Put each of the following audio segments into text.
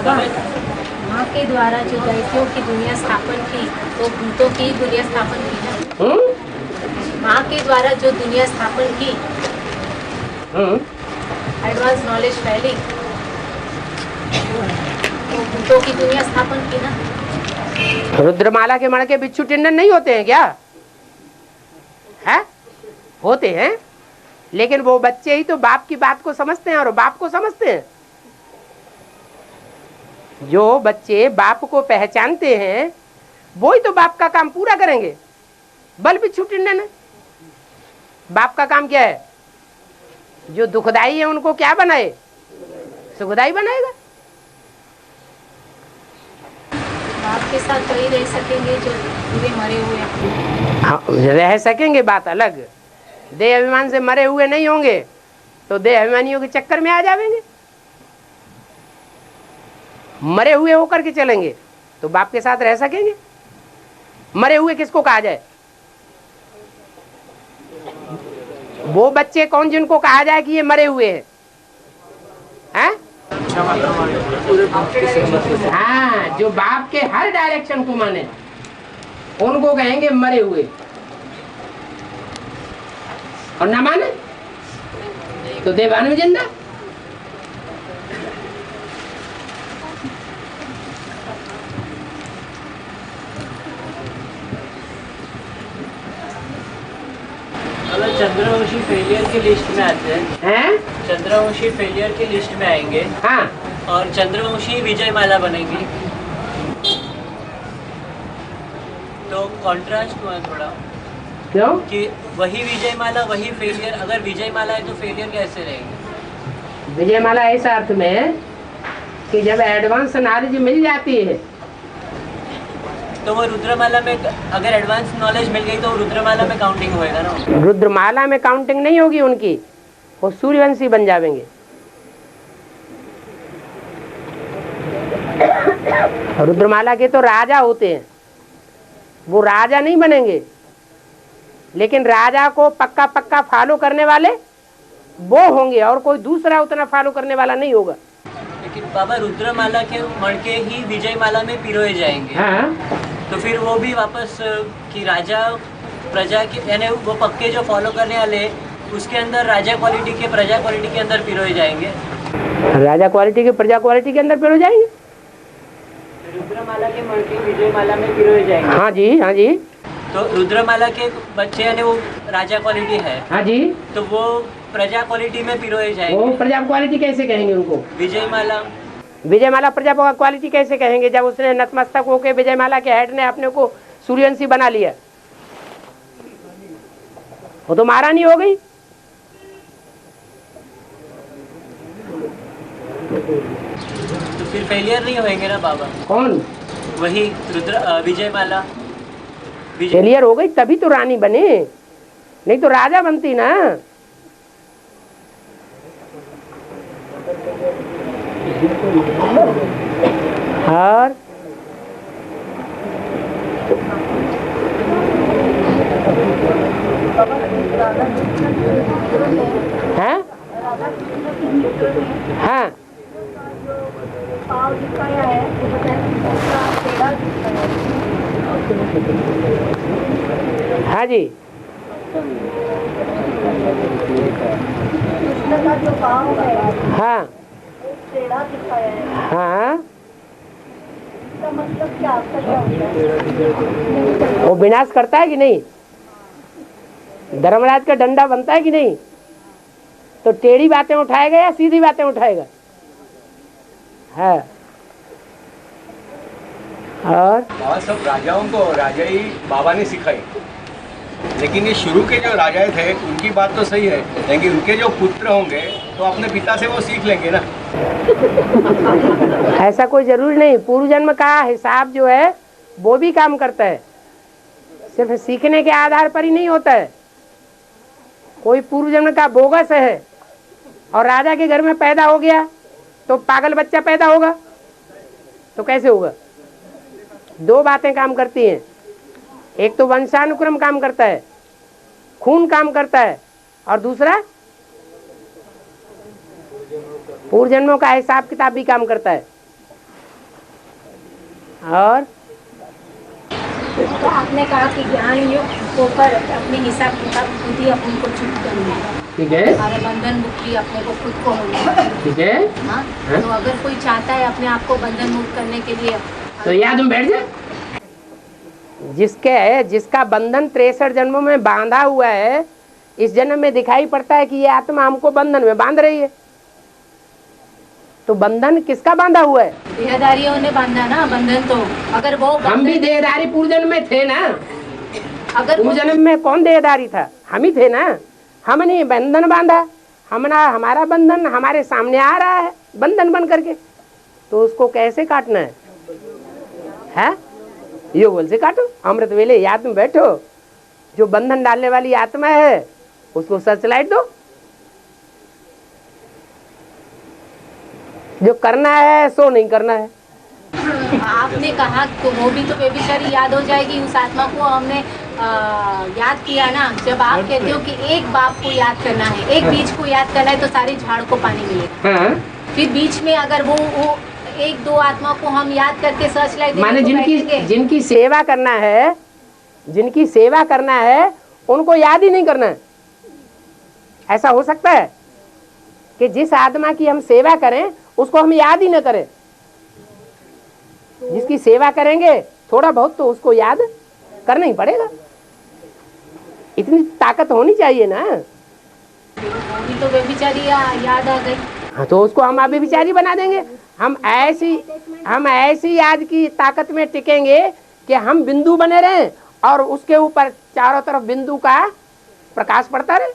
बाबा, माँ के द्वारा जो दैत्यों की दुनिया स्थापन की, वो भूतों की दुनिया स्थापन की ना। माँ के द्वारा जो दुनिया स्थापन की, एडवांस नॉलेज फैली, वो भूतों की दुनिया स्थापन की ना। रुद्रमाला के मण के बिच्छू टिंडन नहीं होते हैं क्या? है? होते हैं, लेकिन वो बच्चे ही तो बाप की बात को समझते हैं और बाप को समझते हैं। जो बच्चे बाप को पहचानते हैं वो ही तो बाप का काम पूरा करेंगे। बल बिच्छू टिंडन है। बाप का काम क्या है? जो दुखदाई है उनको क्या बनाए? सुखदाई बनाएगा। बाप के साथ वही रह सकेंगे जो पूरे मरे हुए हैं। हाँ, रह सकेंगे, बात अलग। देह अभिमान से मरे हुए नहीं होंगे तो देह अभिमानियों के चक्कर में आ जाएंगे। मरे हुए होकर के चलेंगे तो बाप के साथ रह सकेंगे। मरे हुए किसको कहा जाए? वो बच्चे कौन जिनको कहा जाए कि ये मरे हुए हैं? हैं? हाँ, जो बाप के हर डायरेक्शन को माने उनको कहेंगे मरे हुए, और ना माने तो देवान में जिंदा। अगर चंद्रवंशी फेलियर की लिस्ट में आते हैं, चंद्रवंशी फेलियर की लिस्ट में आएंगे, हाँ, और चंद्रवंशी विजय माला बनेगी, तो कॉन्ट्रास्ट हुआ थोड़ा। क्यों? कि वही विजय माला वही फेलियर, अगर विजय माला है तो फेलियर कैसे रहेगी? विजय माला इस अर्थ में कि जब एडवांस नॉलेज मिल जाती है तो वो रुद्रमाला में, अगर एडवांस नॉलेज मिल गई तो रुद्रमाला में काउंटिंग होएगा ना? रुद्रमाला में काउंटिंग नहीं होगी उनकी, वो सूर्यवंशी बन जाएंगे। रुद्रमाला के तो राजा होते हैं, वो राजा नहीं बनेंगे, लेकिन राजा को पक्का पक्का फॉलो करने वाले वो होंगे और कोई दूसरा उतना फॉलो करने वाला नहीं होगा। लेकिन बाबा रुद्रमाला के मण के ही विजय माला में पिरोए जाएंगे। हाँ, तो फिर वो भी वापस कि राजा प्रजा के, यानी वो पक्के जो फॉलो करने वाले उसके अंदर राजा क्वालिटी के प्रजा क्वालिटी के अंदर पिरोए जाएंगे। राजा क्वालिटी के प्रजा क्वालिटी के अंदर पिरो जाएंगे। रुद्रमाला के मण के विजय माला में पिरोए जाएंगे। हाँ जी, हाँ जी। तो रुद्रमाला के बच्चे यानी वो राजा क्वालिटी है। हाँ जी। तो वो प्रजा क्वालिटी में पिरोए वो जाएंगे। प्रजा क्वालिटी कैसे कहेंगे उनको? विजय माला, विजय माला प्रजा क्वालिटी कैसे कहेंगे जब उसने नतमस्तक होके विजय माला के हेड ने अपने को सूर्यवंशी बना लिया? वो तो महारानी हो गई। तो फिर फेलियर नहीं होएंगे ना बाबा? कौन? वही रुद्र विजय माला फेलियर हो गई तभी तो रानी बने, नहीं तो राजा बनती ना। और हाँ, हाँ, हाँ जी। हाँ, हाँ, मतलब क्या होता है? वो विनाश करता है कि नहीं? धर्मराज का डंडा बनता है कि नहीं? तो टेढ़ी बातें उठाएगा या सीधी बातें उठाएगा? है। और सब राजाओं को राजा ही बाबा ने सिखाई, लेकिन ये शुरू के जो राजा थे उनकी बात तो सही है, लेकिन उनके जो पुत्र होंगे तो अपने पिता से वो सीख लेंगे ना। ऐसा कोई जरूरी नहीं। पूर्व जन्म का हिसाब जो है वो भी काम करता है, सिर्फ सीखने के आधार पर ही नहीं होता है। कोई पूर्व जन्म का बोगस है और राजा के घर में पैदा हो गया तो पागल बच्चा पैदा होगा तो कैसे होगा? दो बातें काम करती हैं, एक तो वंशानुक्रम काम करता है, खून काम करता है, और दूसरा पूर्व जन्मों का हिसाब किताब भी काम करता है। और तो आपने कहा कि ज्ञान युक्त होकर अपने हिसाब किताब खुद ही अपने को चुप करना है, ठीक है, हमारे बंधन मुक्ति अपने को खुद को होनी है। ठीक है, हाँ, हाँ? तो अगर कोई चाहता है अपने आप को बंधन मुक्त करने के लिए तो याद में बैठ जाए। जिसका बंधन 63 जन्मों में बांधा हुआ है, इस जन्म में दिखाई पड़ता है कि ये आत्मा हमको बंधन में बांध रही है। तो बंधन किसका बांधा हुआ है? देहधारियों ने बांधा ना बंधन। तो अगर वो हम भी देहधारी पूर्व जन्म में थे ना। अगर पूर्व जन्म में कौन देहधारी था? हम ही थे ना। हमने बंधन बांधा, हमारा बंधन हमारे सामने आ रहा है बंधन बन करके। तो उसको कैसे काटना है? यो बोल से काटो, अमृत वेले याद में बैठो। जो बंधन डालने वाली आत्मा है उसको सर्च लाइट दो। जो करना है सो नहीं करना है। आपने कहा तो वो भी तो बेबिचारी याद हो जाएगी। उस आत्मा को हमने याद किया ना। जब आप कहते हो कि एक बाप को याद करना है, एक बीज को याद करना है, तो सारे झाड़ को पानी मिलेगा। हाँ। फिर बीच में अगर वो एक दो आत्मा को हम याद करके सर्च लाइट माने जिनकी सेवा करना है, जिनकी सेवा करना है उनको याद ही नहीं करना है। ऐसा हो सकता है कि जिस आत्मा की हम सेवा करें उसको हम याद ही न करें? जिसकी सेवा करेंगे थोड़ा बहुत तो उसको याद करना ही पड़ेगा। इतनी ताकत होनी चाहिए ना। अभी तो बेबिचारी याद आ गई। हाँ, तो उसको हम अभी बेबिचारी बना देंगे। हम ऐसी याद की ताकत में टिकेंगे कि हम बिंदु बने रहें और उसके ऊपर चारों तरफ बिंदु का प्रकाश पड़ता रहे।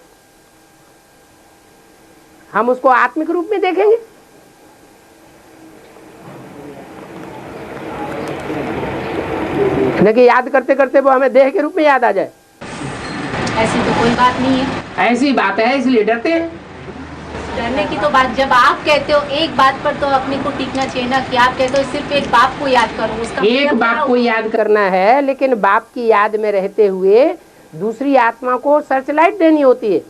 हम उसको आत्मिक रूप में देखेंगे। न कि याद करते करते वो हमें देह के रूप में याद आ जाए। ऐसी तो कोई बात नहीं है। ऐसी बात है, इसलिए डरते हैं। डरने की तो बात, जब आप कहते हो एक बात पर तो अपने को टिकना चाहिए ना, कि आप कहते हो सिर्फ एक बाप को याद करो। उसका एक बाप को याद करना है, लेकिन बाप की याद में रहते हुए दूसरी आत्मा को सर्च लाइट देनी होती है।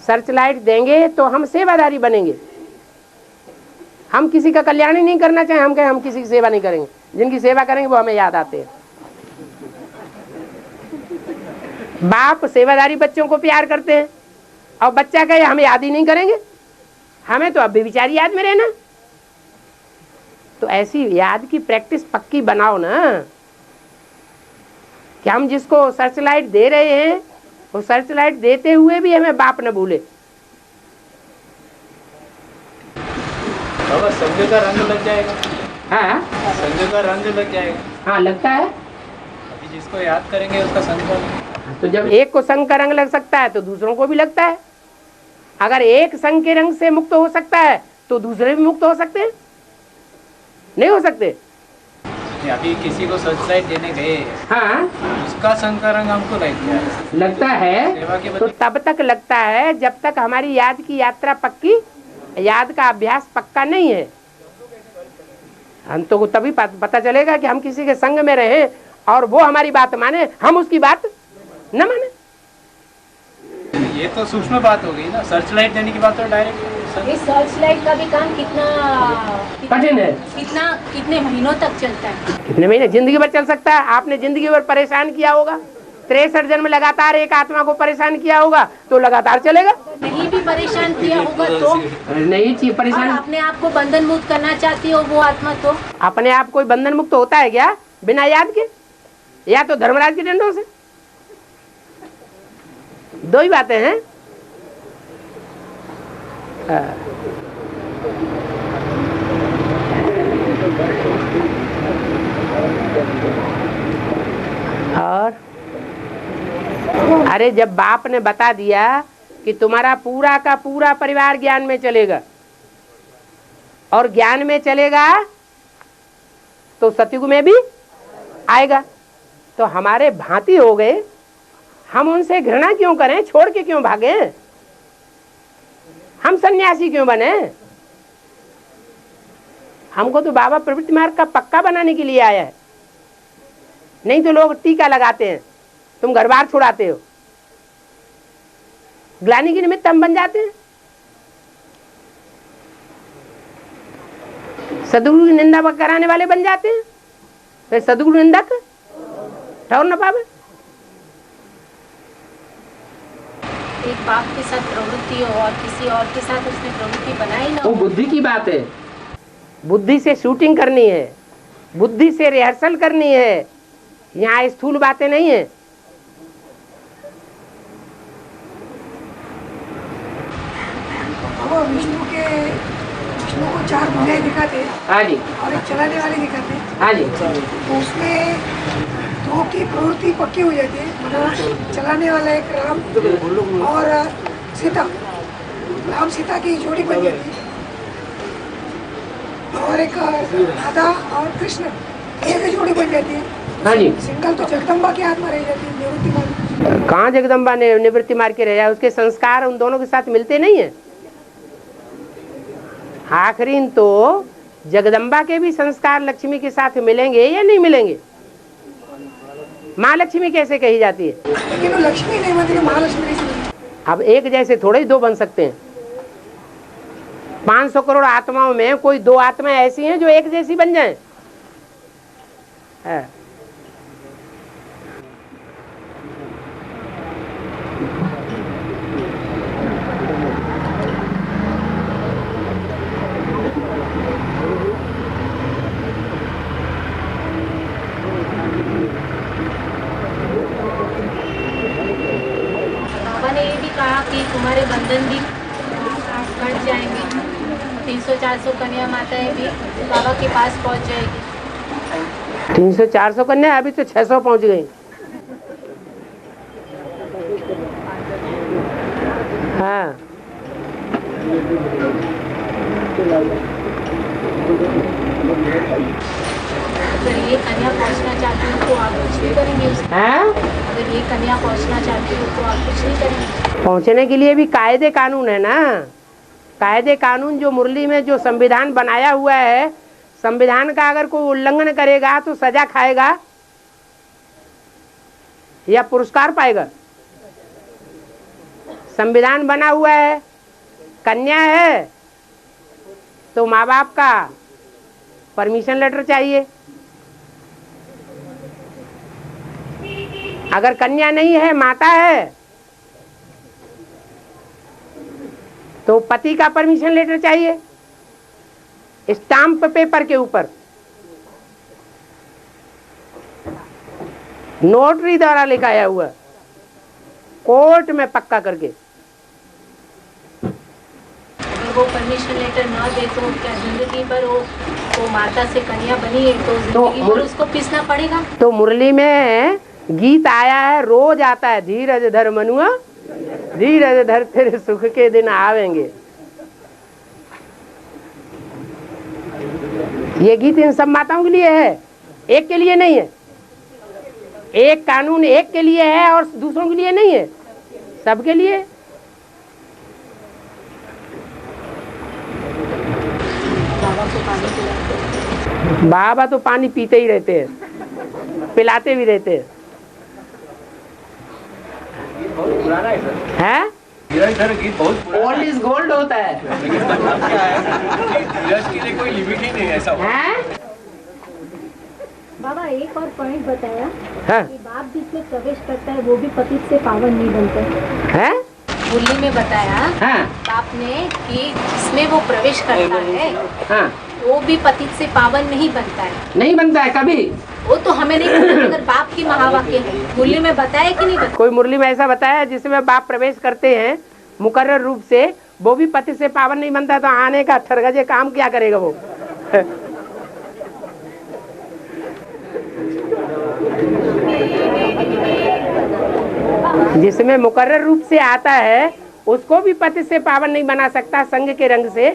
सर्च लाइट देंगे तो हम सेवादारी बनेंगे। हम किसी का कल्याण ही नहीं करना चाहें, हम कहें हम किसी की सेवा नहीं करेंगे। जिनकी सेवा करेंगे वो हमें याद आते हैं। बाप सेवादारी बच्चों को प्यार करते हैं और बच्चा कहे हम याद ही नहीं करेंगे, हमें तो अब भी विचारी याद में रहना। तो ऐसी याद की प्रैक्टिस पक्की बनाओ ना, कि हम जिसको सर्च लाइट दे रहे हैं वो सर्च लाइट देते हुए भी हमें बाप न भूले। बाबा संजय का रंग लग जाएगा। हाँ, संजय का रंग लग जाएगा। हाँ लगता है। अभी जिसको याद करेंगे उसका संग। तो जब एक को संग का रंग लग सकता है तो दूसरों को भी लगता है। अगर एक संग के रंग से मुक्त हो सकता है तो दूसरे भी मुक्त हो सकते हैं? नहीं हो सकते? अभी किसी को सर्च लाइट देने गए, हाँ, उसका संग का रंग हमको लग गया। लगता है। तो तब तक लगता है जब तक हमारी याद की यात्रा पक्की, याद का अभ्यास पक्का नहीं है। हम तो तभी पता चलेगा कि हम किसी के संग में रहे और वो हमारी बात माने, हम उसकी बात न माने। ये तो सूक्ष्म बात हो गई ना। सर्च लाइट देने की बात तो डायरेक्ट। ये सर्च लाइट का भी काम कितना कठिन है। कितने महीनों तक चलता है? कितने महीने? जिंदगी भर चल सकता है। आपने जिंदगी भर परेशान किया होगा, 63 जन्म लगातार एक आत्मा को परेशान किया होगा तो लगातार चलेगा। नहीं भी परेशान किया होगा तो नहीं चाहिए परेशान। अपने आप को बंधन मुक्त करना चाहती हो वो आत्मा, तो अपने आप कोई बंधन मुक्त होता है क्या बिना याद के? या तो धर्मराज के डंडों से। दो ही बातें हैं। और अरे जब बाप ने बता दिया कि तुम्हारा पूरा का पूरा परिवार ज्ञान में चलेगा और ज्ञान में चलेगा तो सतयुग में भी आएगा, तो हमारे भांति हो गए। हम उनसे घृणा क्यों करें? छोड़ के क्यों भागे? हम सन्यासी क्यों बने? हमको तो बाबा प्रवृत्ति मार्ग का पक्का बनाने के लिए आया है। नहीं तो लोग टीका लगाते हैं, तुम घर बार छुड़ाते हो। ग्लानि के निमित्त हम बन जाते हैं, सदगुरु की निंदा कराने वाले बन जाते हैं। फिर सदगुरु निंदक ठहर न पावे। एक बाप के साथ प्रवृत्ति हो और किसी और के साथ उसने प्रवृत्ति बनाई ना वो हो। बुद्धि की बात है, बुद्धि से शूटिंग करनी है, बुद्धि से रिहर्सल करनी है, यहाँ स्थूल बातें नहीं है। वो विष्णु को 4 भुजाएं दिखाते हाँ जी, और एक चलाने वाले दिखाते, हाँ जी, तो उसमें 2 की प्रवृत्ति पक्की हो जाती है। मतलब चलाने वाला एक राम और सीता, राम सीता की जोड़ी बन जाती है, और एक राधा और कृष्ण एक जोड़ी बन जाती है। हाँ जी। सिंगल तो जगदम्बा के हाथ में रह जाती है, निवृत्ति मान। कहाँ जगदम्बा ने निवृत्ति मार के रह, उसके संस्कार उन दोनों के साथ मिलते नहीं है। आखिरी तो जगदम्बा के भी संस्कार लक्ष्मी के साथ मिलेंगे या नहीं मिलेंगे? माँ लक्ष्मी कैसे कही जाती है? लेकिन वो लक्ष्मी नहीं बनती, महालक्ष्मी नहीं बनती। अब एक जैसे थोड़े ही 2 बन सकते हैं। 500 करोड़ आत्माओं में कोई 2 आत्माएं ऐसी हैं जो एक जैसी बन जाएं? है। बाबा ने ये भी कहा कि तुम्हारे बंधन भी कट जाएंगे। 300-400 कन्या माताएं भी बाबा के पास पहुंच जाएगी। 300-400 कन्या, अभी तो 600 पहुंच गई। हाँ, अगर ये कन्या पहुंचना चाहती हो तो आप कुछ नहीं करेंगे उसका। हाँ? अगर ये कन्या पहुंचना चाहती हो तो आप कुछ नहीं करेंगे। पहुंचने के लिए भी कायदे कानून है ना। कायदे कानून जो मुरली में जो संविधान बनाया हुआ है, संविधान का अगर कोई उल्लंघन करेगा तो सजा खाएगा या पुरस्कार पाएगा। संविधान बना हुआ है, कन्या है तो माँ बाप का परमिशन लेटर चाहिए। अगर कन्या नहीं है, माता है, तो पति का परमिशन लेटर चाहिए, स्टाम्प पेपर के ऊपर, नोटरी द्वारा लिखाया हुआ, कोर्ट में पक्का करके। अगर वो परमिशन लेटर ना दे तो क्या जिंदगी भर वो माता से कन्या बनी है तो जिंदगी भर उसको पीसना पड़ेगा? तो मुरली में गीत आया है, रोज आता है, धीरज धर मनुआ, धीरज धर तेरे सुख के दिन आवेंगे। ये गीत इन सब माताओं के लिए है, एक के लिए नहीं है। एक कानून एक के लिए है और दूसरों के लिए नहीं है, सबके लिए। बाबा तो पानी पीते ही रहते हैं, पिलाते भी रहते हैं। बहुत पुराना है सर। हैं? धीरज गीत बहुत पुराना ओल्ड है। इज गोल्ड होता है। लेकिन मतलब क्या है कि धीरज के लिए कोई लिमिट ही नहीं है, ऐसा होता है। हैं? बाबा एक और पॉइंट बताया हाँ? कि बाप जिसमें प्रवेश करता है वो भी पतित से पावन नहीं बनता। हैं? मुरली में बताया हाँ? बाप ने कि जिसमें वो प्रवेश करता है हाँ? वो भी पतित से पावन नहीं बनता है। नहीं बनता है कभी। वो तो हमें नहीं पता, अगर बाप की महावाक्य है। मुरली में बताया कि नहीं बताया? कोई मुरली में ऐसा बताया जिसमें बाप प्रवेश करते हैं मुकर्रर रूप से, वो भी पति से पावन नहीं बनता, तो आने का ठरगजे काम क्या करेगा वो? जिसमें मुकर्रर रूप से आता है उसको भी पति से पावन नहीं बना सकता संग के रंग से,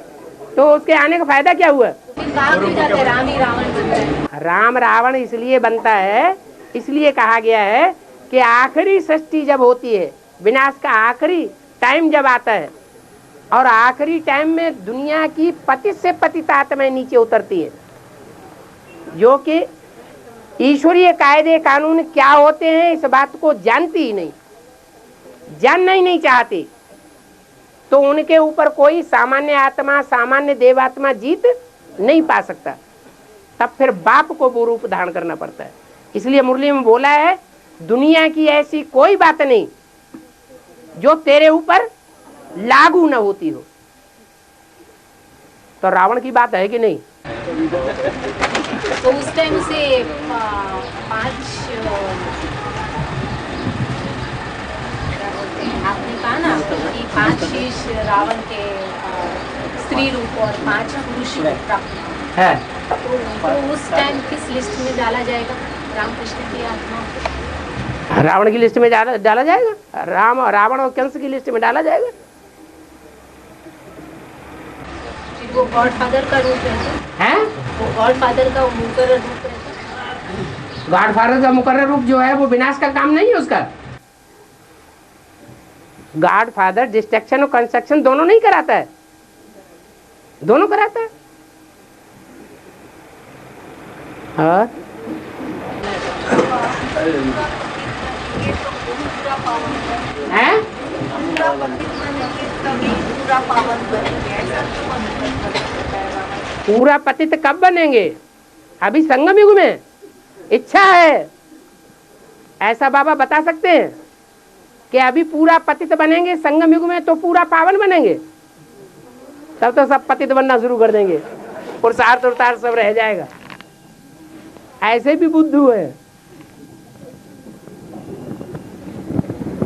तो उसके आने का फायदा क्या हुआ? फिर कहा क्यों जाता है राम ही रावण बनता है? राम रावण इसलिए बनता है, इसलिए कहा गया है कि आखिरी सृष्टि जब होती है, विनाश का आखिरी टाइम जब आता है, और आखिरी टाइम में दुनिया की पतित से पतित आत्माएं नीचे उतरती है, जो कि ईश्वरीय कायदे कानून क्या होते हैं इस बात को जानती ही नहीं, जानना ही नहीं चाहती। तो उनके ऊपर कोई सामान्य आत्मा, सामान्य देवात्मा जीत नहीं पा सकता। तब फिर बाप को वो रूप धारण करना पड़ता है। इसलिए मुरली में बोला है, दुनिया की ऐसी कोई बात नहीं जो तेरे ऊपर लागू न होती हो। तो रावण की बात है कि नहीं? तो उस टाइम से 5 आपने कहा ना कि 5 शीश रावण के स्त्री रूप और 5 पुरुष प्राप्त है। तो उस टाइम किस लिस्ट में डाला जाएगा रामकृष्ण की आत्मा? रावण की लिस्ट में डाला जाएगा, रावण और कंस की लिस्ट में डाला जाएगा। वो गॉडफादर का रूप है, वो गॉडफादर का मुकर्रर रूप है। गॉडफादर का मुकर्रर रूप जो है वो विनाश का काम नहीं है उसका। गॉडफादर डिस्ट्रक्शन और कंस्ट्रक्शन दोनों नहीं कराता है, दोनों कराता है। और पूरा पतित कब बनेंगे? अभी संगम युग में इच्छा है, ऐसा बाबा बता सकते हैं कि अभी पूरा पतित बनेंगे संगम युग में, तो पूरा पावन बनेंगे। तब तो सब पतित बनना शुरू कर देंगे, पुरुषार्थ उतार सब रह जाएगा। ऐसे भी बुद्धू है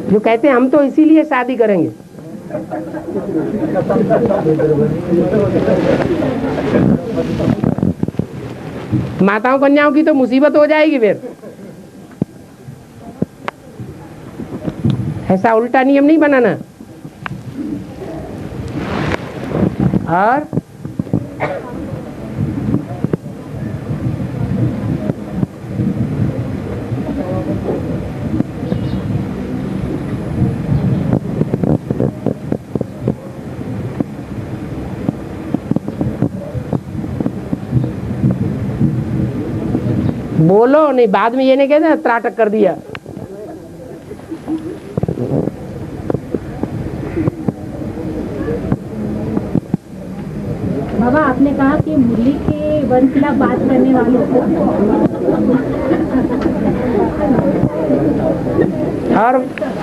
जो कहते हैं हम तो इसीलिए शादी करेंगे। माताओं कन्याओं की तो मुसीबत हो जाएगी फिर। ऐसा उल्टा नियम नहीं बनाना। और बोलो नहीं, बाद में ये नहीं कहते त्राटक कर दिया। बाबा आपने कहा कि मुरली के वन खिलाफ बात करने वालों को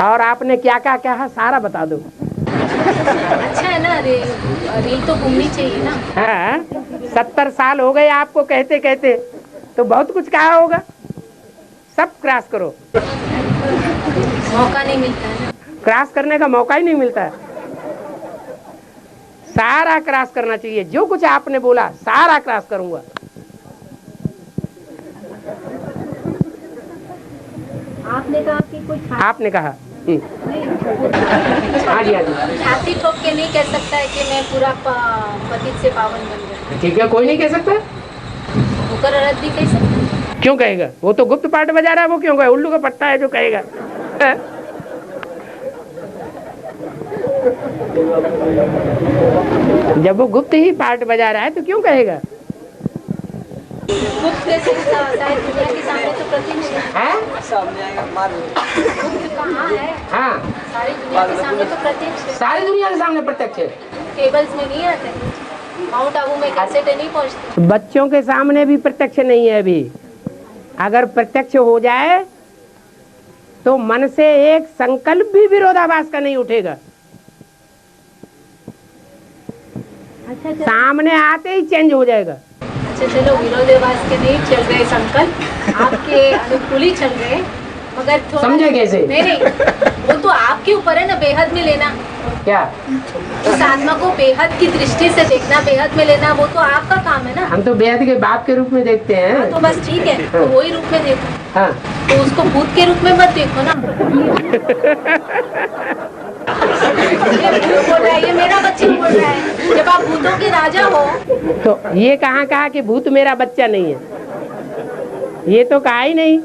और आपने क्या क्या कहा सारा बता दो। अच्छा है ना, रील तो घूमनी चाहिए ना। हाँ, 70 साल हो गए आपको कहते कहते, तो बहुत कुछ कहा होगा। सब क्रॉस करो, मौका नहीं मिलता है ना, क्रॉस करने का मौका ही नहीं मिलता है। सारा क्रॉस करना चाहिए, जो कुछ आपने बोला सारा क्रॉस करूंगा। आपने कहा कि कोई आपने कहा हाँ जी हाँ जी, छाती ठोक के नहीं कह सकता है कि मैं पूरा पतित से पावन बन गया। ठीक है, कोई नहीं कह सकता। मुकर्रर रद्दी कह सकता है। क्यों कहेगा? वो तो गुप्त पाठ बजा रहा है, वो क्यों कहे? उल्लू का पट्टा है जो कहेगा। जब वो गुप्त ही पाठ बजा रहा है तो क्यों कहेगा? गुप्त कैसे शायद दुनिया के सामने तो प्रत्यक्ष है। गुप्त कहाँ है? हाँ, सारी दुनिया के सामने तो प्रत्यक्ष है। सारी दुनिया के सामने प्रत्यक्ष है। केबल्स में नहीं आते, माउंट आबू में कैसेट नहीं पहुँचते। बच्चों के सामने भी प्रत्यक्ष नहीं है अभी। अगर प्रत्यक्ष हो जाए तो मन से एक संकल्प भी विरोधाभास का नहीं उठेगा। अच्छा सामने आते ही चेंज हो जाएगा। अच्छा चलो, विरोधाभास के नहीं चल रहे संकल्प, आपके अनुकूल ही चल रहे, मगर थोड़ा समझे कैसे? नहीं, वो तो आपके ऊपर है ना, बेहद में लेना। क्या? उस आत्मा को बेहद की दृष्टि से देखना, बेहद में लेना, वो तो आपका काम है ना। हम तो बेहद के बाप के रूप में देखते हैं। तो बस ठीक है, तो वही रूप में देखो। हाँ, तो उसको भूत के रूप में मत देखो ना। ये भूत बोल रहा है, ये मेरा बच्चा बोल रहा है। जब आप भूतों के राजा हो तो ये कहा कि भूत मेरा बच्चा नहीं है? ये तो कहा ही नहीं।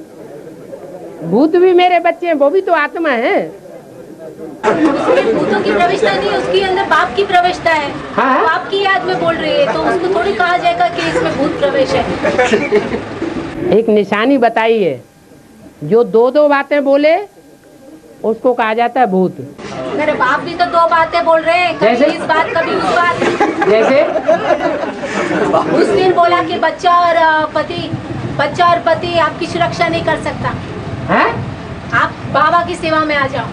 भूत भी मेरे बच्चे हैं, वो भी तो आत्मा है। उसमें भूतों की प्रविष्टा नहीं है, उसके अंदर बाप की प्रविष्टा है। हाँ? बाप की याद में बोल रही है, तो उसको थोड़ी कहा जाएगा कि इसमें भूत प्रवेश है। एक निशानी बताई है, जो 2-2 बातें बोले उसको कहा जाता है भूत। मेरे बाप भी तो 2 बातें बोल रहे हैं, कभी जैसे? इस बात कभी उस बात। जैसे उस दिन बोला कि बच्चा और पति आपकी सुरक्षा नहीं कर सकता, हैं? आप बाबा की सेवा में आ जाओ।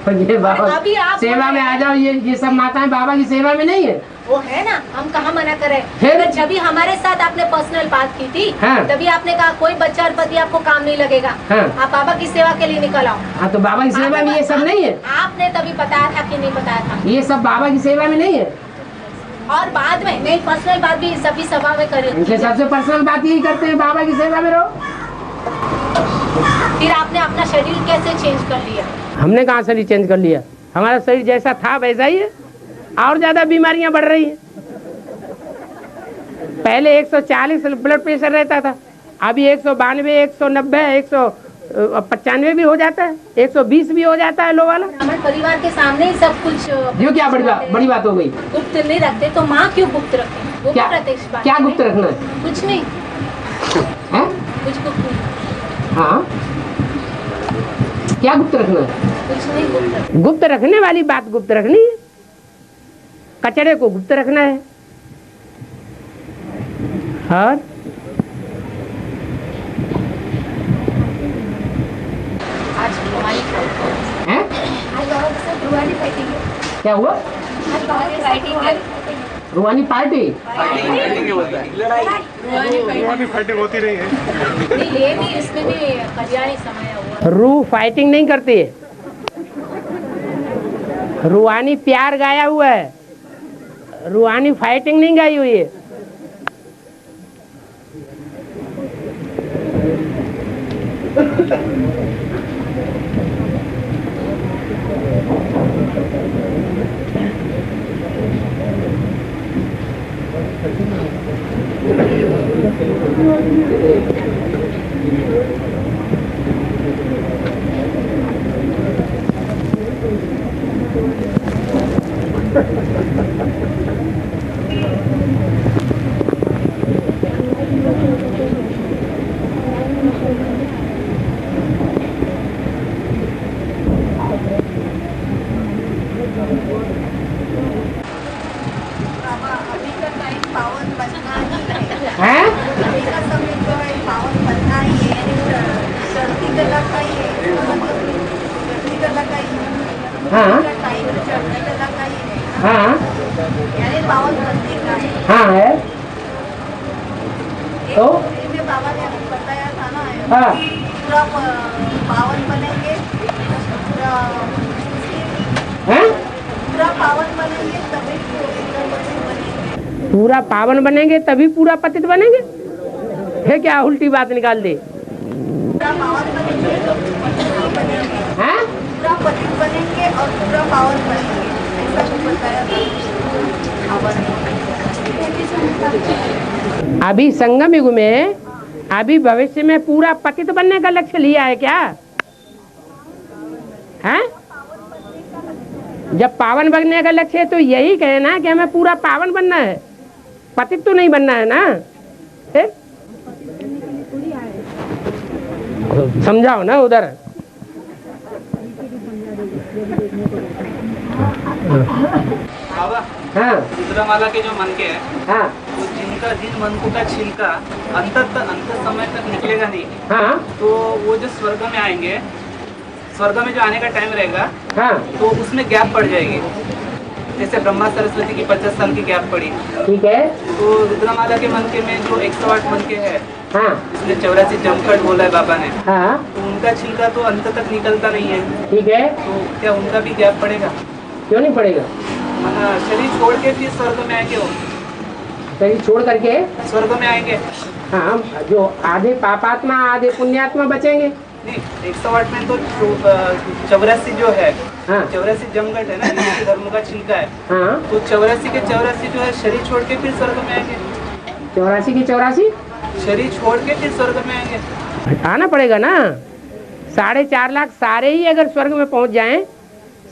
ये बाबा अभी आप सेवा में आ जाओ, ये सब माताएं बाबा की सेवा में नहीं है। वो है ना, हम कहाँ मना करें। फिर? अगर जब भी हमारे साथ आपने पर्सनल बात की थी, हाँ। तभी आपने कहा कोई बच्चा और पति आपको काम नहीं लगेगा, हाँ। आप बाबा की सेवा के लिए निकल आओ। हाँ, तो बाबा की सेवा में ये सब नहीं है। आपने तभी बताया था कि नहीं बताया था, ये सब बाबा की सेवा में नहीं है। और बाद में नहीं, पर्सनल बात भी सभी सभा में करें। इनके सबसे पर्सनल बात यही करते हैं, बाबा की सेवा में रहो। फिर आपने अपना शेड्यूल कैसे चेंज कर लिया? हमने कहाँ शरीर चेंज कर लिया, हमारा शरीर जैसा था वैसा ही है, और ज्यादा बीमारियां बढ़ रही हैं। पहले 140 ब्लड प्रेशर रहता था, अभी 192, 190, 195 भी हो जाता है, 120 भी हो जाता है लो वाला। हमारे परिवार के सामने ही सब कुछ जो क्या बड़ी बात हो गई। गुप्त नहीं रखते तो माँ क्यों गुप्त रखे? वो क्या प्रत्यक्ष बात क्या है। गुप्त रखना है? कुछ नहीं, हैं? कुछ गुप्त नहीं, हाँ, क्या गुप्त रखना है? कुछ नहीं गुप्त। गुप्त रखने वाली बात गुप्त रखनी है, कचरे को गुप्त रखना है। और आज रुहानी हैं? क्या हुआ? रूहानी पार्टी फाइटिंग होती रही है। नहीं, ये भी इसमें भी कल्याणी समय हुआ। रूह फाइटिंग नहीं करती है, रूहानी प्यार गाया हुआ है, रूहानी फाइटिंग नहीं गाई हुई है। अभी का टाइम पावन बनना ही है। हैं? अभी का समय जो है पावन बनना ही है। सर्दी गला का ही है, सर्दी गला का ही है। हाँ। का टाइम सर्दी गला का ही है, हाँ यानी पावन बनने का है। हाँ है तो इसमें बाबा ने हमें बताया था ना, हाँ पूरा पावन बनेंगे, पूरा हैं? पूरा पावन बनेंगे तभी बनेंगे। पूरा पावन बनेंगे तभी पूरा पतित बनेंगे? है क्या उल्टी बात निकाल दे? पूरा पावन बनेंगे तो पूरा बनेंगे, हैं? पूरा पतित बनेंगे और पूरा पावन बनेंगे, ऐसा कुछ बताया था। अभी संगम युग में, अभी भविष्य में पूरा पतित बनने का लक्ष्य लिया है क्या? हैं? जब पावन बनने का लक्ष्य है तो यही कहना कि हमें पूरा पावन बनना है, पतित तो नहीं बनना है ना। है? समझाओ ना उधर। बाबा, हाँ रुद्रमाला के जो मनके हैं, हाँ तो जिन मनकों का छिलका अंत समय तक निकलेगा नहीं, हाँ तो वो जो स्वर्ग में आएंगे, स्वर्ग में जो आने का टाइम रहेगा, हाँ तो उसमें गैप पड़ जाएगी। जैसे ब्रह्मा सरस्वती की 50 साल की गैप पड़ी, ठीक है। तो रुद्रमाला के मनके में जो 108 मनके हैं, हाँ जिसमें 84 जमकट बोला है बाबा ने, हाँ तो उनका छिलका तो अंत तक निकलता नहीं है, ठीक है। तो क्या उनका भी गैप पड़ेगा? क्यों नहीं पड़ेगा? शरीर छोड़ के फिर स्वर्ग में आएंगे, वो शरीर छोड़ करके स्वर्ग में आएंगे। हाँ, जो आधे पापात्मा आधे पुण्यात्मा बचेंगे। नहीं, 108 में तो 84 जो है, हाँ 84 जमघट है ना, हिंदू धर्म का छिलका है, हाँ तो 84 के 84 जो है शरीर छोड़ के फिर स्वर्ग में आएंगे, 84 की 84 शरीर छोड़ के फिर स्वर्ग में आएंगे। हटाना पड़ेगा ना। 4.5 लाख सारे ही अगर स्वर्ग में पहुंच जाएं,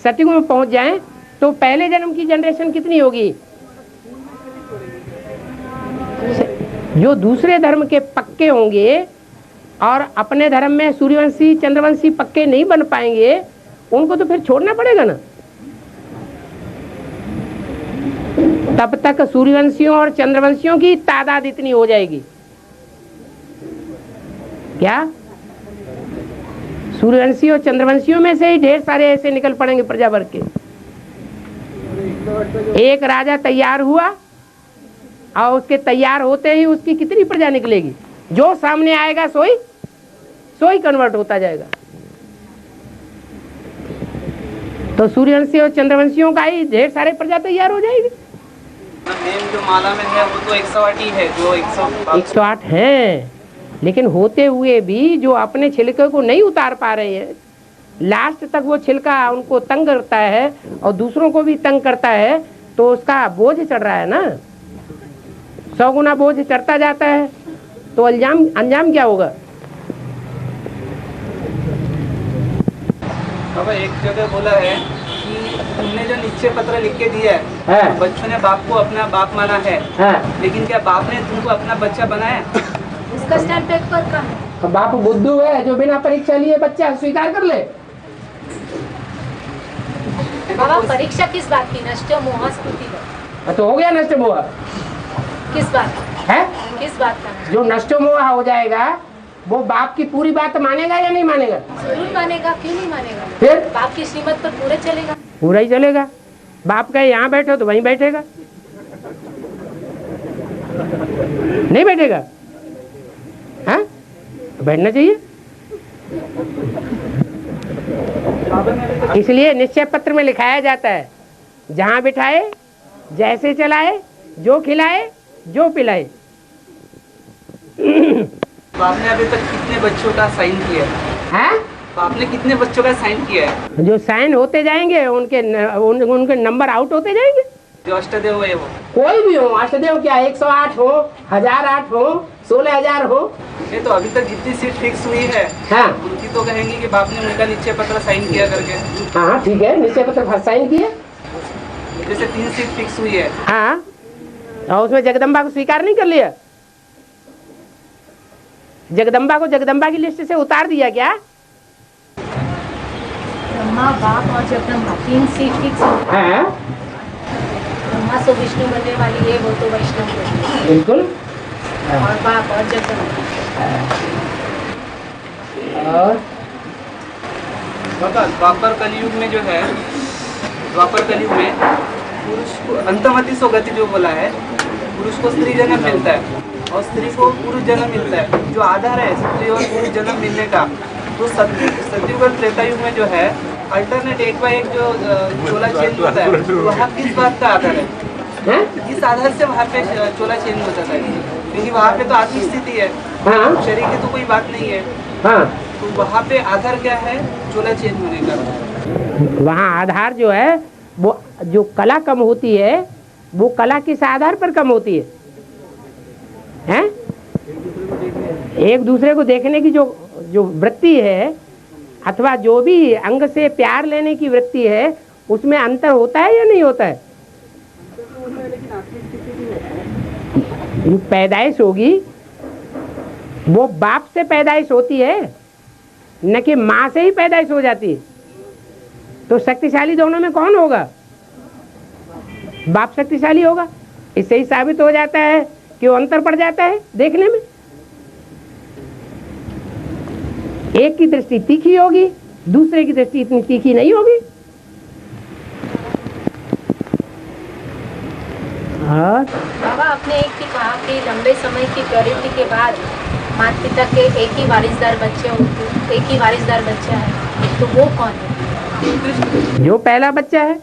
सतयुग में पहुंच जाएं, तो पहले जन्म की जनरेशन कितनी होगी? जो दूसरे धर्म के पक्के होंगे और अपने धर्म में सूर्यवंशी चंद्रवंशी पक्के नहीं बन पाएंगे, उनको तो फिर छोड़ना पड़ेगा ना। तब तक सूर्यवंशियों और चंद्रवंशियों की तादाद इतनी हो जाएगी। क्या सूर्यवंशी और चंद्रवंशियों में से ही ढेर सारे ऐसे निकल पड़ेंगे प्रजा वर्ग के। एक राजा तैयार हुआ और उसके तैयार होते ही उसकी कितनी प्रजा निकलेगी, जो सामने आएगा सोई कन्वर्ट होता जाएगा। तो सूर्यवंशी और चंद्रवंशियों का ही ढेर सारे प्रजा तैयार हो जाएगी। मेन जो माला में है वो तो 108 ही है, जो 108 है, लेकिन होते हुए भी जो अपने छिलके को नहीं उतार पा रहे हैं, लास्ट तक वो छिलका उनको तंग करता है और दूसरों को भी तंग करता है, तो उसका बोझ चढ़ रहा है ना, 100 गुना बोझ चढ़ता जाता है, तो अंजाम क्या होगा? बाबा एक जगह बोला है कि तुमने जो निश्चय पत्र लिख के दिया है, तो बच्चों ने बाप को अपना बाप माना है, लेकिन क्या बाप ने तुमको अपना बच्चा बनाया? उसका स्टैंड पेपर का है। बाप बुद्धू है जो बिना परीक्षा लिए बच्चा स्वीकार कर ले। बाबा परीक्षा किस बात की? नष्ट मोह स्मृति का तो हो गया नष्ट मोह। किस बात है? किस बात का? जो नष्ट मोह हो जाएगा वो बाप की पूरी बात मानेगा या नहीं मानेगा? जरूर मानेगा, क्यों नहीं मानेगा? फिर बाप की श्रीमत पर पूरे चलेगा। पूरा ही चलेगा। बाप कहे यहाँ बैठो तो वहीं बैठेगा, नहीं बैठेगा? हाँ, बैठना चाहिए। इसलिए निश्चय पत्र में लिखाया जाता है, जहाँ बिठाए, जैसे चलाए, जो खिलाए, जो पिलाए। आपने अभी तक कितने बच्चों का साइन किया है? आपने कितने बच्चों का साइन किया है? जो साइन होते जाएंगे उनके नंबर आउट होते जाएंगे। जो अष्टदेव है वो कोई भी हो, अष्टदेव क्या 108 हो, 1008 हो, 16000 हो, ये तो अभी तक जितनी सीट फिक्स हुई है, हाँ उनकी तो कहेंगे कि बाप ने उनका निश्चय पत्र साइन किया करके। हाँ ठीक है, निश्चय पत्र साइन किए। जैसे 3 सीट फिक्स हुई है, हाँ, और उसमें जगदम्बा को स्वीकार नहीं कर लिया? जगदम्बा को जगदम्बा की लिस्ट से उतार दिया क्या? ब्रह्मा, बाप और जगदम्बा 3 सीट फिक्स हो। हाँ ब्रह्मा तो विष्णु बनने वाली है, वो तो वैष्णव है। बिल्कुल। और बाप और जगदम्बा। और बाबा द्वापर कलयुग में जो है, द्वापर कलयुग में पुरुष को अंतमति सोगति जो बोला है, पुरुष को स्त्री जन्म मिलता है और स्त्री को पुरुष जन्म मिलता है। जो आधार है स्त्री और पुरुष जन्म मिलने का, तो सतयुग और त्रेता युग में जो है अल्टरनेट एक बाय एक जो चोला चेंज होता है, वहाँ किस बात का आधार है? किस आधार से वहाँ पे चोला चेंज हो जाता है? क्योंकि वहाँ पे तो आत्मिक स्थिति है, शरीर की तो कोई बात नहीं है। तो वहाँ पे आधार क्या है चोला चेंज होने का? वहाँ आधार जो है, वो जो कला कम होती है, वो कला किस आधार पर कम होती है? हैं? एक दूसरे को देखने की जो वृत्ति है, अथवा जो भी अंग से प्यार लेने की वृत्ति है, उसमें अंतर होता है या नहीं होता है? जो पैदाइश होगी वो बाप से पैदाइश होती है, न कि माँ से ही पैदाइश हो जाती है। तो शक्तिशाली दोनों में कौन होगा? बाप शक्तिशाली होगा। इससे ही साबित हो जाता है कि वो अंतर पड़ जाता है देखने में। एक की दृष्टि तीखी होगी, दूसरे की दृष्टि इतनी तीखी नहीं होगी। और बाबा आपने एक ही कहा कि लंबे समय की प्रवृत्ति के बाद माता पिता के एक ही वारिसदार बच्चा है, तो वो कौन है? जो पहला बच्चा है।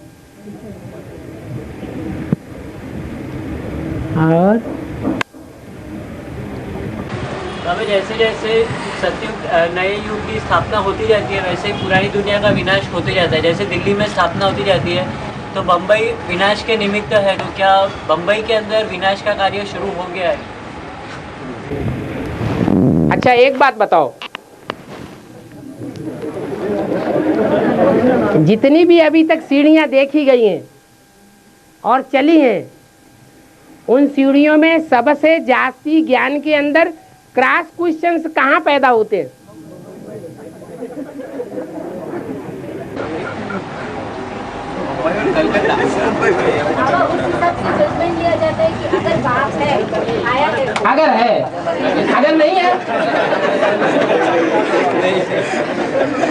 और अभी जैसे जैसे सतयुग नए युग की स्थापना होती जाती है, वैसे ही पुरानी दुनिया का विनाश होते जाता है। जैसे दिल्ली में स्थापना होती जाती है, तो बम्बई विनाश के निमित्त है, तो क्या बम्बई के अंदर विनाश का कार्य शुरू हो गया है? अच्छा एक बात बताओ, जितनी भी अभी तक सीढ़ियां देखी गई हैं और चली हैं, उन सीढ़ियों में सबसे जास्ती ज्ञान के अंदर क्रॉस क्वेश्चंस कहाँ पैदा होते हैं? बाबा उस हिसाब से जजमेंट है, आया है। अगर है, अगर नहीं है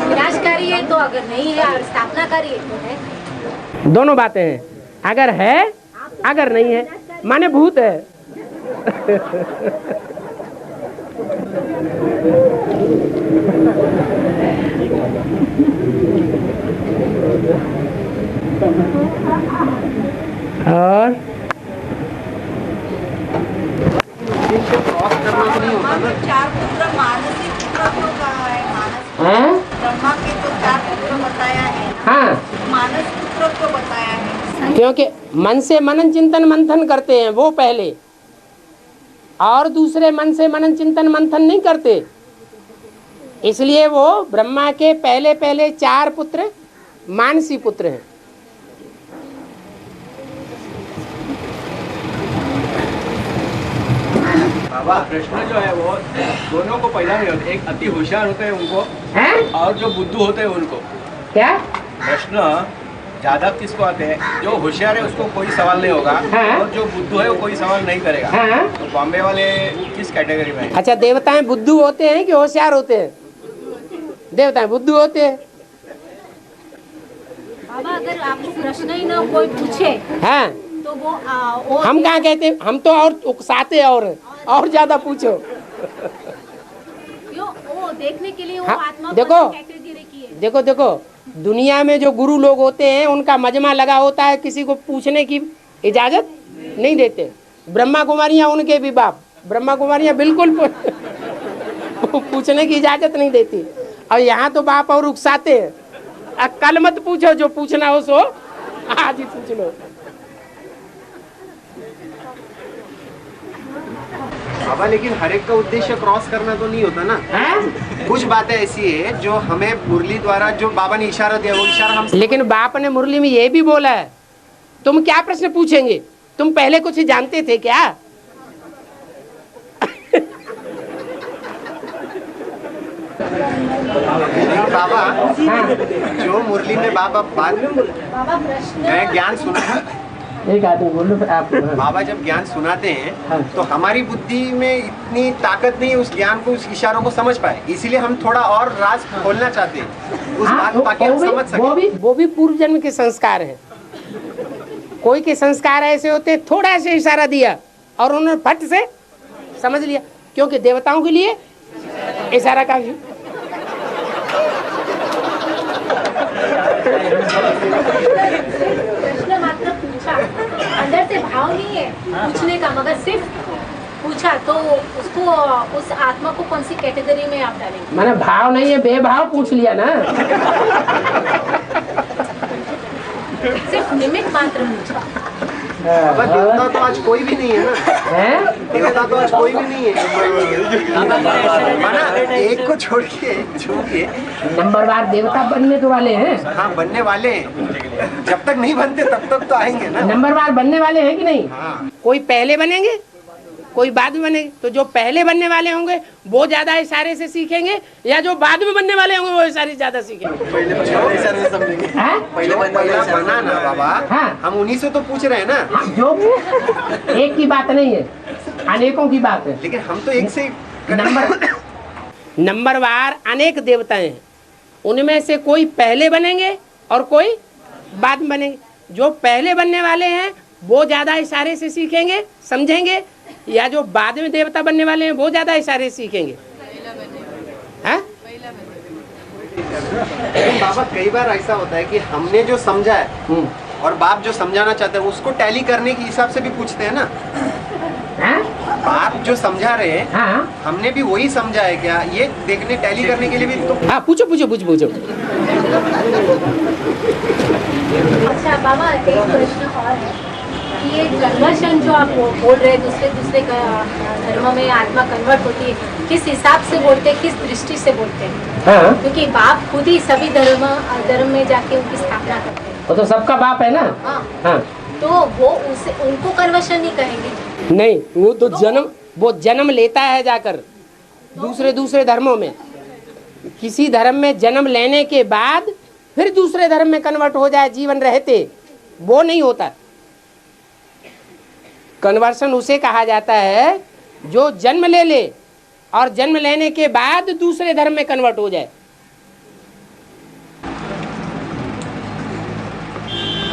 विनाशकारी है तो अगर नहीं है, और स्थापनाकारी है तो है। दोनों बातें हैं, अगर है अगर नहीं है, माने भूत है। और चार पुत्र मानसिक पुत्र क्यों कहा है? मानस हाँ ब्रह्मा के तो चार पुत्र बताया है, हाँ, मानस पुत्र क्यों बताया है? क्योंकि मन से मनन चिंतन मंथन करते हैं वो पहले, और दूसरे मन से मनन चिंतन मंथन नहीं करते, इसलिए वो ब्रह्मा के पहले पहले चार पुत्र मानसी पुत्र हैं। बाबा प्रश्न जो है वो दोनों को पैदा नहीं होते, एक अति होशियार होते हैं उनको, हैं? और जो बुद्धू होते हैं उनको। क्या? प्रश्न ज्यादा किसको आते हैं? जो होशियार है उसको कोई सवाल नहीं होगा, हाँ। और जो बुद्धू है वो कोई सवाल नहीं करेगा। हाँ। तो बॉम्बे वाले किस कैटेगरी में हैं? अच्छा, देवताएं बुद्धू होते हैं कि होशियार होते हैं? देवताएं बुद्धू होते हैं। बाबा अगर आपको प्रश्न ही ना कोई पूछे हाँ, तो वो हम कहाँ कहते हैं, हम तो और उकसाते और ज्यादा पूछो। क्यों? वो देखने के लिए वो हाँ, आत्मा देखो। कैटेगरी की है। देखो देखो, दुनिया में जो गुरु लोग होते हैं उनका मजमा लगा होता है, किसी को पूछने की इजाजत नहीं देते। ब्रह्मा कुमारियां उनके भी बाप, ब्रह्मा कुमारियां बिल्कुल पूछने की इजाजत नहीं देती, और यहाँ तो बाप और उकसाते हैं। कल मत पूछो, जो पूछना हो सो आज ही पूछ लो। बाबा लेकिन हर एक का उद्देश्य क्रॉस करना तो नहीं होता ना। हैं? कुछ बातें ऐसी है जो हमें मुरली द्वारा जो बाबा ने इशारा दिया वो इशारा हम लेकिन बाप ने मुरली में ये भी बोला है, तुम क्या प्रश्न पूछेंगे? तुम पहले कुछ जानते थे क्या? बाबा हाँ। जो मुरली में बाबा बाबा प्रश्न मैं ज्ञान सुना, एक आदमी बोलो आप। बाबा जब ज्ञान सुनाते हाँ। हैं तो हमारी बुद्धि में इतनी ताकत नहीं है उस ज्ञान को, उस इशारों को समझ पाए, इसीलिए हम थोड़ा और राज खोलना चाहते हैं उस बात को, ताकि हम समझ सकें। वो भी पूर्व जन्म के संस्कार हैं। कोई के संस्कार ऐसे होते हैं, थोड़ा से इशारा दिया और उन्होंने फट से समझ लिया, क्योंकि देवताओं के लिए इशारा काफी। प्रश्न मात्र पूछा, अंदर से भाव नहीं है पूछने का, मगर सिर्फ पूछा, तो उसको उस आत्मा को कौन सी कैटेगरी में आप डालेंगे? मैंने भाव नहीं है, बेभाव पूछ लिया ना। सिर्फ निमित्त मात्र पूछा। बाबा देवता तो आज कोई भी नहीं है ना, हैं? देवता तो आज कोई भी नहीं है माना, एक को छोड़िए छोड़िए। नंबरवार देवता बनने तो वाले हैं, हाँ बनने वाले हैं, जब तक नहीं बनते तब तक तो आएंगे ना। नंबरवार बनने वाले हैं कि नहीं? हाँ। कोई पहले बनेंगे, कोई बाद में बनेंगे। तो जो पहले बनने वाले होंगे वो ज्यादा इशारे से सीखेंगे, या जो बाद में बनने वाले होंगे वो इशारे ज्यादा सीखेंगे? हैं? पहले बना ना बाबा, हाँ। हम उन्हीं से तो पूछ रहे हैं ना। जो भी एक की बात नहीं है, अनेकों की बात है। लेकिन हम तो एक से नंबरवार अनेक देवताएं हैं, उनमें से कोई पहले बनेंगे और कोई बाद में बनेंगे। जो पहले बनने वाले हैं वो ज्यादा इशारे से सीखेंगे, समझेंगे, या जो बाद में देवता बनने वाले हैं वो ज्यादा इशारे से सीखेंगे। हैं? लेकिन बाबा कई बार ऐसा होता है कि हमने जो समझा है और बाप जो समझाना चाहते हैं उसको टैली करने के हिसाब से भी पूछते हैं ना। हैं? बाप जो समझा रहे हैं हाँ हमने भी वही समझा है क्या, ये देखने टैली करने के लिए भी तो। हाँ, पूछो पूछो पूछो पूछो। अच्छा बाबा, एक प्रश्न और है कि ये कन्वर्शन जो आप बोल रहे हैं, दूसरे धर्म में आत्मा कन्वर्ट होती है, किस हिसाब से बोलते हैं, किस दृष्टि से बोलते हैं? हाँ, क्योंकि बाप खुद ही सभी धर्म में जाके उनकी स्थापना करते हैं। वो तो सबका बाप है ना। हाँ, हाँ, तो वो उनको कन्वर्शन नहीं कहेंगे? नहीं, वो जन्म लेता है जाकर दूसरे धर्मों में। किसी धर्म में जन्म लेने के बाद फिर दूसरे धर्म में कन्वर्ट हो जाए जीवन रहते, वो नहीं होता। कन्वर्सन उसे कहा जाता है जो जन्म ले ले और जन्म लेने के बाद दूसरे धर्म में कन्वर्ट हो जाए।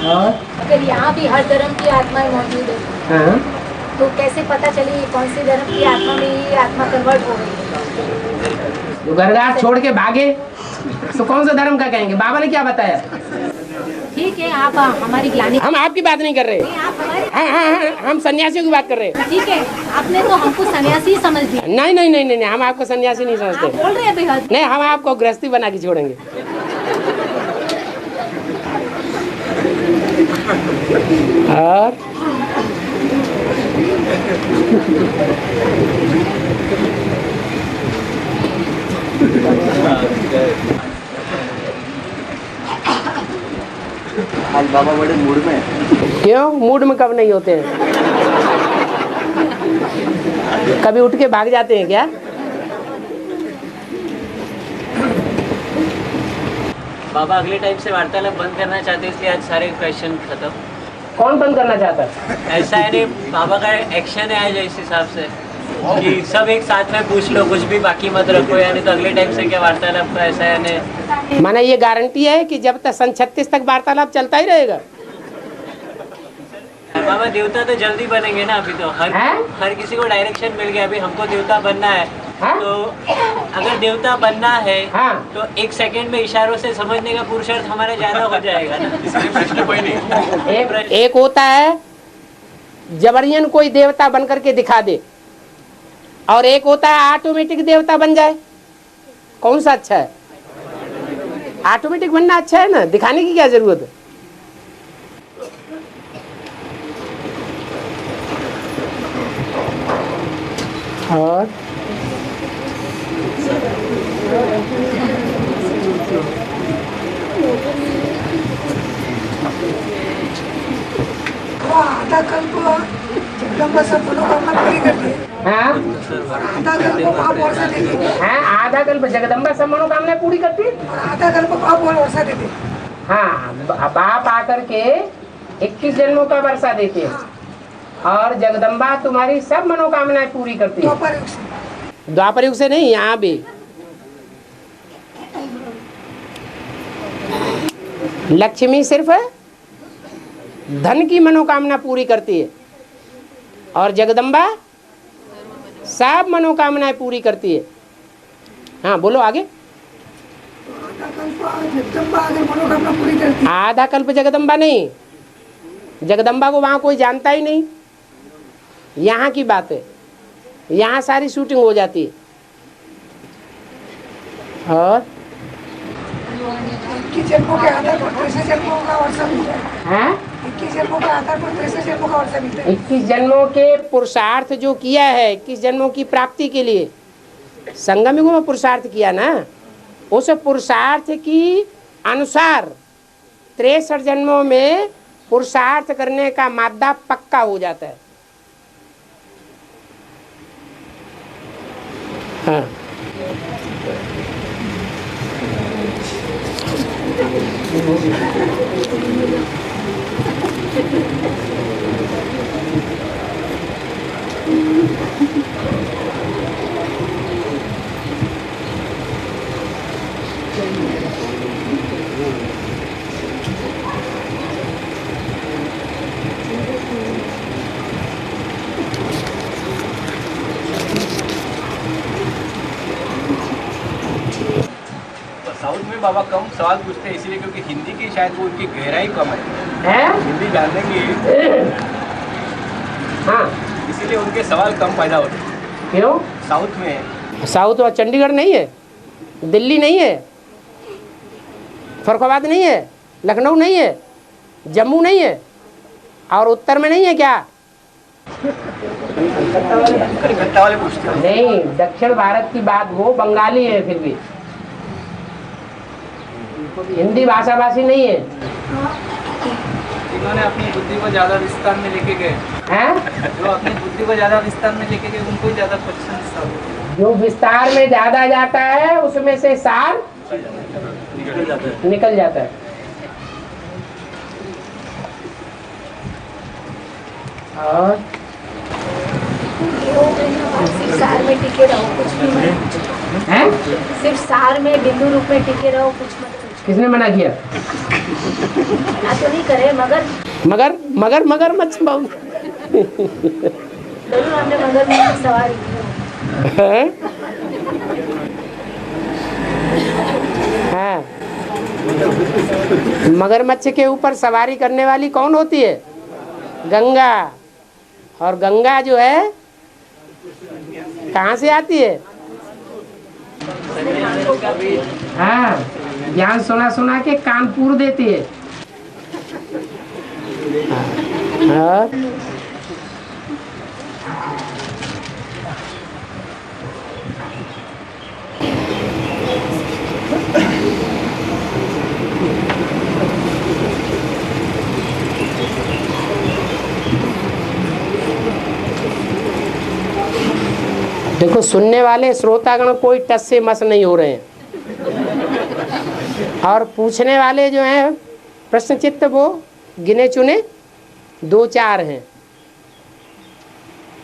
और अगर यहाँ भी हर धर्म की आत्माएं मौजूद है, हाँ, तो कैसे पता चले कौन सी धर्म की आत्मा में ये आत्मा कन्वर्ट हो गई? जो घर घाट छोड़ के भागे तो कौन सा धर्म का कहेंगे? बाबा ने क्या बताया? ठीक है, आप हमारी ग्लानि, हम आपकी बात नहीं कर रहे, आप हमारे, हाँ, हम सन्यासियों की बात कर रहे हैं। ठीक है, आपने तो हमको सन्यासी ही समझ दिया। नहीं, हम आपको सन्यासी नहीं आप समझते। बोल रहे हैं बेहद। नहीं, हम आपको गृहस्थी बना के छोड़ेंगे। और आज बाबा बड़े मूड में हैं। क्यों मूड में कब नहीं होते हैं? कभी उठ के भाग जाते हैं क्या? बाबा अगले टाइम से वार्तालाप बंद करना चाहते हैं, इसलिए आज सारे क्वेश्चन खत्म। कौन बंद करना चाहता है? ऐसा है नहीं, बाबा का एक्शन है आज इस हिसाब से कि सब एक साथ में पूछ लो, कुछ भी बाकी मत रखो, यानी तो अगले टाइम से क्या वार्तालाप का ऐसा है नहीं। माना ये गारंटी है कि जब तक सन 36 तक वार्तालाप चलता ही रहेगा। बाबा देवता तो जल्दी बनेंगे ना, अभी तो हर किसी को डायरेक्शन मिल गया, अभी हमको देवता बनना है। तो अगर देवता बनना है तो 1 सेकंड में इशारों से समझने का पुरुषार्थ हमारा ज्यादा हो जाएगा ना। इसलिए प्रश्न कोई नहीं। एक होता है जबरियन कोई देवता बन करके दिखा दे, और एक होता है ऑटोमेटिक देवता बन जाए। कौन सा अच्छा है? ऑटोमेटिक बनना अच्छा है ना, दिखाने की क्या जरूरत है? और आधा कल्प जगदम्बा सब मनोकामना पूरी करती है। आधा कल्प पाप वर्षा देती है। आधा कल्प जगदम्बा सब मनोकामना पूरी करती है, और आधा कल्प पाप वर्षा देती है। हाँ, बाप आकर के 21 जन्मों का वर्षा देती है, और जगदम्बा तुम्हारी सब मनोकामनाएं पूरी करती है। द्वापर युग से नहीं, यहाँ भी लक्ष्मी सिर्फ धन की मनोकामना पूरी करती है, और जगदम्बा सब मनोकामनाएं पूरी करती है। हाँ बोलो आगे। जगदम्बा अगर मनोकामना पूरी करती है। आधा कल्प जगदम्बा नहीं, जगदम्बा को वहाँ कोई जानता ही नहीं। यहाँ की बात है, यहाँ सारी शूटिंग हो जाती है। और 21 जन्मों के आधार पर 63 जन्मों का वर्षा मिलता है। 21 जन्मों के आधार पर 63 जन्मों का वर्षा मिलता है। 21 जन्मों के पुरुषार्थ जो किया है, 21 जन्मों की प्राप्ति के लिए संगम युग में पुरुषार्थ किया ना, उस पुरुषार्थ की अनुसार 63 जन्मों में पुरुषार्थ करने का मादा पक्का हो जाता है। हाँ। साउथ में बाबा कम सवाल पूछते हैं इसीलिए क्योंकि हिंदी की शायद वो उनकी गहराई कम है। हिंदी जानने की इसीलिए उनके सवाल कम पैदा होते हैं। क्यों? साउथ में, साउथ और चंडीगढ़ नहीं है, दिल्ली नहीं है, फरुखाबाद नहीं है, लखनऊ नहीं है, जम्मू नहीं है, और उत्तर में नहीं है क्या? कलकत्ता वाले पूछते हैं। नहीं, दक्षिण भारत की बात, वो बंगाली है, फिर भी हिंदी भाषा भाषी नहीं है। जिन्होंने अपनी बुद्धि को ज्यादा विस्तार में लेके गए, जो अपनी बुद्धि को ज्यादा विस्तार में लेके गए, उनको ज्यादा क्वेश्चन। जो विस्तार में ज्यादा जाता है उसमें से सार निकल जाता है। और सिर्फ सार में टिके रहो, कुछ भी मत। हैं? सिर्फ सार में बिंदु रूप में टिके रहो, कुछ मत पूछो। किसने मना किया? मना तो नहीं करे, मगर मगर मगरमच्छ बहुत जरूर हमने मगरमच्छ की सवारी की। हैं? हाँ। मगरमच्छ के ऊपर सवारी करने वाली कौन होती है? गंगा। और गंगा जो है कहाँ से आती है? हाँ, ज्ञान सुना सुना के कानपुर देती है। हाँ। देखो, सुनने वाले श्रोतागण कोई टस से मस नहीं हो रहे हैं, और पूछने वाले जो हैं प्रश्नचित्त वो गिने चुने 2-4 हैं।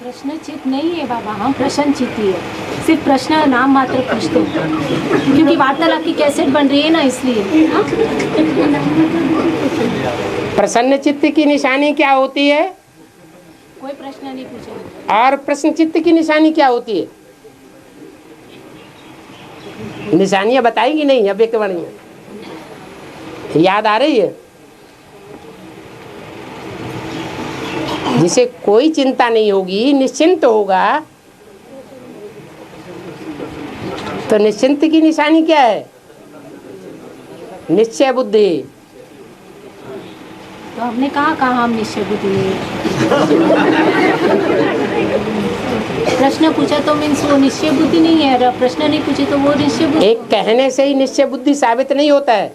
प्रश्नचित नहीं है बाबा, हम प्रश्नचित ही है। सिर्फ प्रश्न नाम मात्र पूछते हैं, क्योंकि वार्तालाप की कैसेट बन रही है ना, इसलिए। प्रसन्न चित्त की निशानी क्या होती है? कोई प्रश्न नहीं पूछेगा। और प्रश्न चित्त की निशानी क्या होती है? निशानियां बताएंगी नहीं अव्यक्त वाणी याद आ रही है? जिसे कोई चिंता नहीं होगी, निश्चिंत होगा, तो निश्चिंत की निशानी क्या है? निश्चय बुद्धि। तो हमने कहा हम निश्चय बुद्धि है। प्रश्न पूछा तो मीन्स वो निश्चय बुद्धि नहीं है, और प्रश्न नहीं पूछे तो वो निश्चय बुद्धि। एक कहने से ही निश्चय बुद्धि साबित नहीं होता है,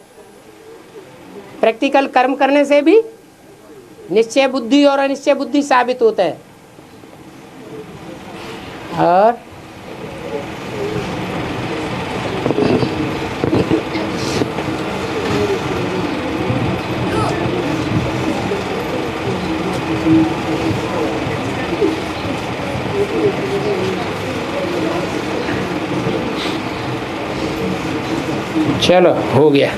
प्रैक्टिकल कर्म करने से भी निश्चय बुद्धि और अनिश्चय बुद्धि साबित होता है। और चलो, हो गया।